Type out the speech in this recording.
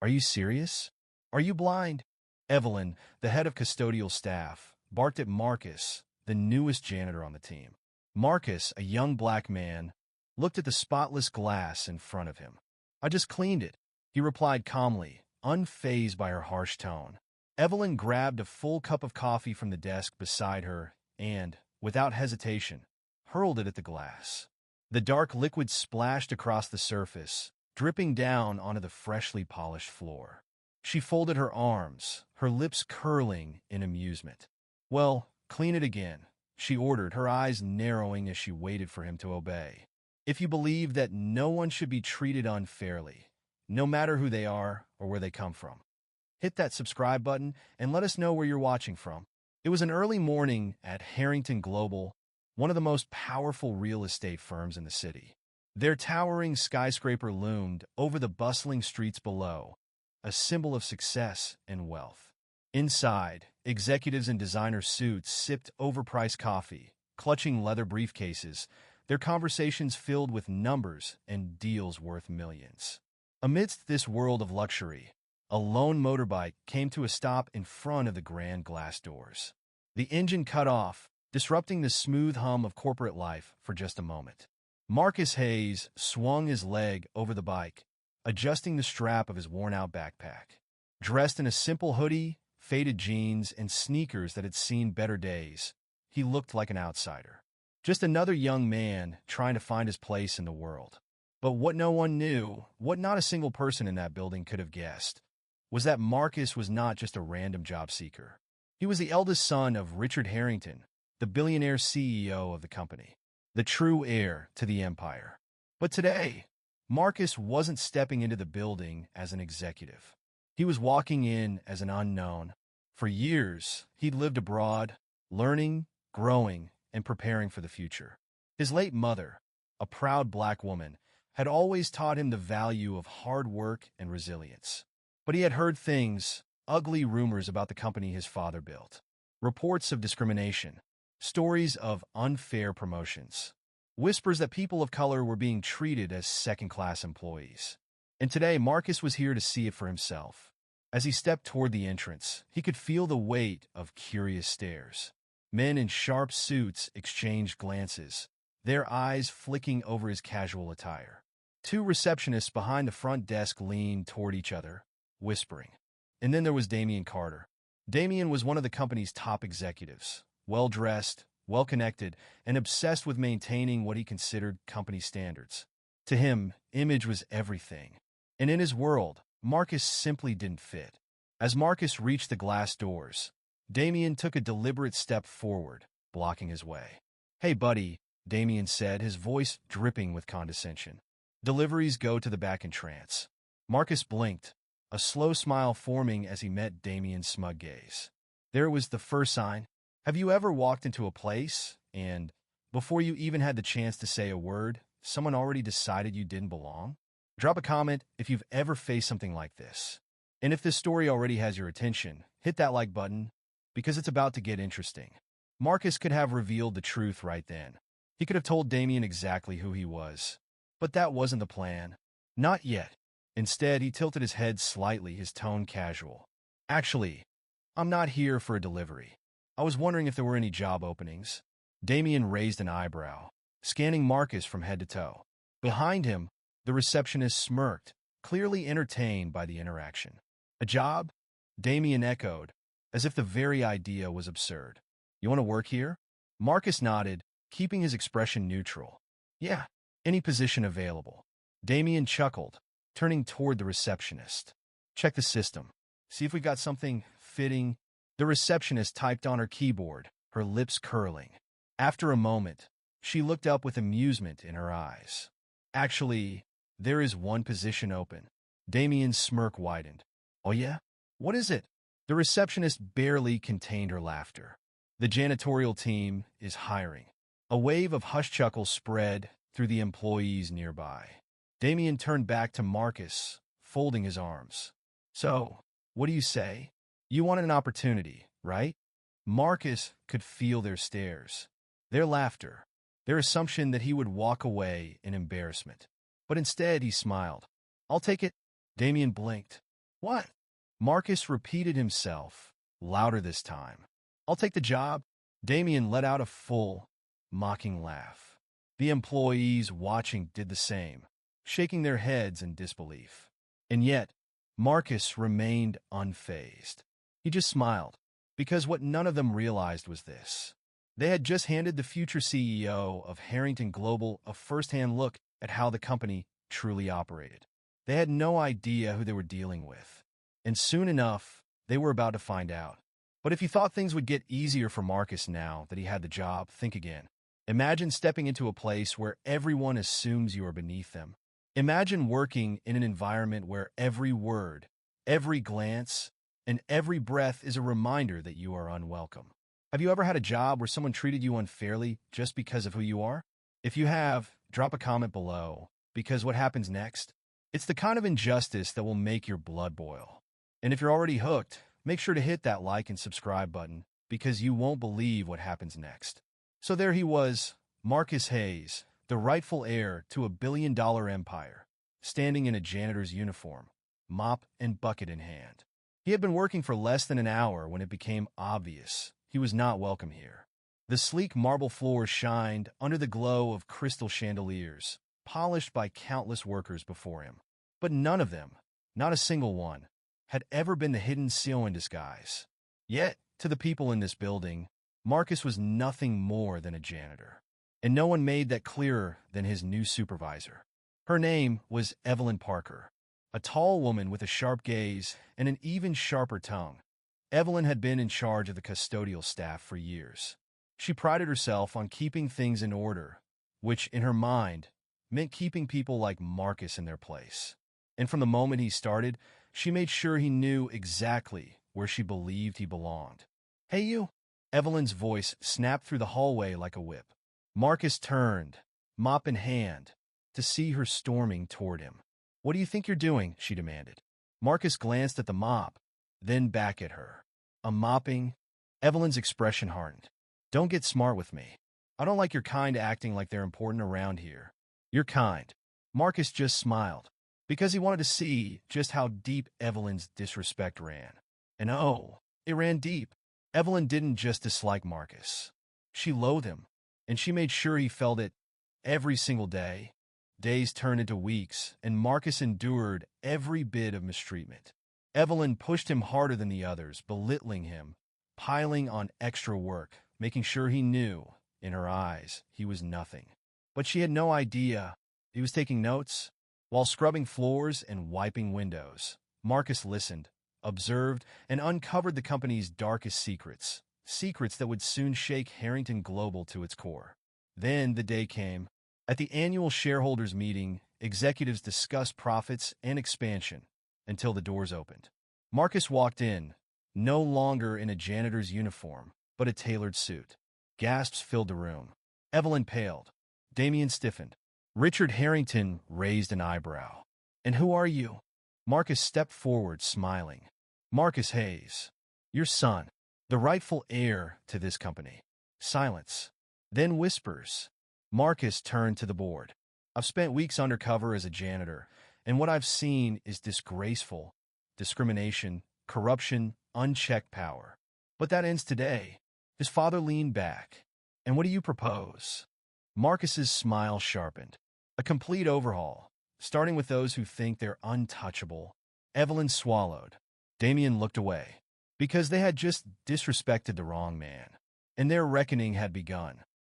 Are you serious? Are you blind? Evelyn, the head of custodial staff, barked at Marcus, the newest janitor on the team. Marcus, a young black man, looked at the spotless glass in front of him. I just cleaned it, he replied calmly, unfazed by her harsh tone. Evelyn grabbed a full cup of coffee from the desk beside her and, without hesitation, hurled it at the glass. The dark liquid splashed across the surface, dripping down onto the freshly polished floor. She folded her arms, her lips curling in amusement. Well, clean it again, she ordered, her eyes narrowing as she waited for him to obey. If you believe that no one should be treated unfairly, no matter who they are or where they come from, hit that subscribe button and let us know where you're watching from. It was an early morning at Harrington Global, one of the most powerful real estate firms in the city. Their towering skyscraper loomed over the bustling streets below, a symbol of success and wealth. Inside, executives in designer suits sipped overpriced coffee, clutching leather briefcases, their conversations filled with numbers and deals worth millions. Amidst this world of luxury, a lone motorbike came to a stop in front of the grand glass doors. The engine cut off, disrupting the smooth hum of corporate life for just a moment. Marcus Hayes swung his leg over the bike, adjusting the strap of his worn-out backpack. Dressed in a simple hoodie, faded jeans, and sneakers that had seen better days, he looked like an outsider. Just another young man trying to find his place in the world. But what no one knew, what not a single person in that building could have guessed, was that Marcus was not just a random job seeker. He was the eldest son of Richard Harrington, the billionaire CEO of the company, the true heir to the empire. But today, Marcus wasn't stepping into the building as an executive. He was walking in as an unknown. For years, he'd lived abroad, learning, growing, and preparing for the future. His late mother, a proud black woman, had always taught him the value of hard work and resilience. But he had heard things, ugly rumors about the company his father built, reports of discrimination, stories of unfair promotions, whispers that people of color were being treated as second-class employees. And today, Marcus was here to see it for himself. As he stepped toward the entrance, he could feel the weight of curious stares. Men in sharp suits exchanged glances, their eyes flicking over his casual attire. Two receptionists behind the front desk leaned toward each other, whispering. And then there was Damian Carter. Damian was one of the company's top executives, well-dressed, well-connected, and obsessed with maintaining what he considered company standards. To him, image was everything. And in his world, Marcus simply didn't fit. As Marcus reached the glass doors, Damian took a deliberate step forward, blocking his way. "Hey, buddy," Damian said, his voice dripping with condescension. "Deliveries go to the back entrance." Marcus blinked, a slow smile forming as he met Damian's smug gaze. There was the first sign. Have you ever walked into a place and, before you even had the chance to say a word, someone already decided you didn't belong? Drop a comment if you've ever faced something like this. And if this story already has your attention, hit that like button, because it's about to get interesting. Marcus could have revealed the truth right then. He could have told Damian exactly who he was. But that wasn't the plan. Not yet. Instead, he tilted his head slightly, his tone casual. "Actually, I'm not here for a delivery. I was wondering if there were any job openings." Damian raised an eyebrow, scanning Marcus from head to toe. Behind him, the receptionist smirked, clearly entertained by the interaction. "A job?" Damian echoed, as if the very idea was absurd. "You want to work here?" Marcus nodded, keeping his expression neutral. "Yeah, any position available." Damian chuckled, turning toward the receptionist. "Check the system. See if we got something fitting." The receptionist typed on her keyboard, her lips curling. After a moment, she looked up with amusement in her eyes. "Actually, there is one position open." Damian's smirk widened. "Oh yeah? What is it?" The receptionist barely contained her laughter. "The janitorial team is hiring." A wave of hushed chuckles spread through the employees nearby. Damian turned back to Marcus, folding his arms. "So, what do you say? You wanted an opportunity, right?" Marcus could feel their stares, their laughter, their assumption that he would walk away in embarrassment. But instead he smiled. "I'll take it." Damian blinked. What? Marcus repeated himself, louder this time. I'll take the job. Damien let out a full, mocking laugh. The employees watching did the same, shaking their heads in disbelief. And yet, Marcus remained unfazed. He just smiled, because what none of them realized was this. They had just handed the future CEO of Harrington Global a first-hand look at how the company truly operated. They had no idea who they were dealing with. And soon enough, they were about to find out. But if you thought things would get easier for Marcus now that he had the job, think again. Imagine stepping into a place where everyone assumes you are beneath them. Imagine working in an environment where every word, every glance, and every breath is a reminder that you are unwelcome. Have you ever had a job where someone treated you unfairly just because of who you are? If you have, drop a comment below, because what happens next? It's the kind of injustice that will make your blood boil. And if you're already hooked, make sure to hit that like and subscribe button, because you won't believe what happens next. So there he was, Marcus Hayes, the rightful heir to a billion-dollar empire, standing in a janitor's uniform, mop and bucket in hand. He had been working for less than an hour when it became obvious he was not welcome here. The sleek marble floors shined under the glow of crystal chandeliers, polished by countless workers before him. But none of them, not a single one, had ever been the hidden seal in disguise. Yet, to the people in this building, Marcus was nothing more than a janitor. And no one made that clearer than his new supervisor. Her name was Evelyn Parker, a tall woman with a sharp gaze and an even sharper tongue. Evelyn had been in charge of the custodial staff for years. She prided herself on keeping things in order, which, in her mind, meant keeping people like Marcus in their place. And from the moment he started, she made sure he knew exactly where she believed he belonged. "Hey, you!" Evelyn's voice snapped through the hallway like a whip. Marcus turned, mop in hand, to see her storming toward him. "What do you think you're doing?" she demanded. Marcus glanced at the mop, then back at her. "I'm mopping." Evelyn's expression hardened. "Don't get smart with me. I don't like your kind acting like they're important around here." "You're kind." Marcus just smiled, because he wanted to see just how deep Evelyn's disrespect ran. And oh, it ran deep. Evelyn didn't just dislike Marcus. She loathed him, and she made sure he felt it every single day. Days turned into weeks, and Marcus endured every bit of mistreatment. Evelyn pushed him harder than the others, belittling him, piling on extra work, making sure he knew, in her eyes, he was nothing. But she had no idea he was taking notes. While scrubbing floors and wiping windows, Marcus listened, observed, and uncovered the company's darkest secrets, secrets that would soon shake Harrington Global to its core. Then the day came. At the annual shareholders meeting, executives discussed profits and expansion until the doors opened. Marcus walked in, no longer in a janitor's uniform, but a tailored suit. Gasps filled the room. Evelyn paled. Damien stiffened. Richard Harrington raised an eyebrow. "And who are you?" Marcus stepped forward, smiling. "Marcus Hayes, your son, the rightful heir to this company." Silence. Then whispers. Marcus turned to the board. "I've spent weeks undercover as a janitor, and what I've seen is disgraceful. Discrimination, corruption, unchecked power. But that ends today." His father leaned back. "And what do you propose?" Marcus's smile sharpened. "A complete overhaul, starting with those who think they're untouchable." Evelyn swallowed. Damien looked away, because they had just disrespected the wrong man, and their reckoning had begun.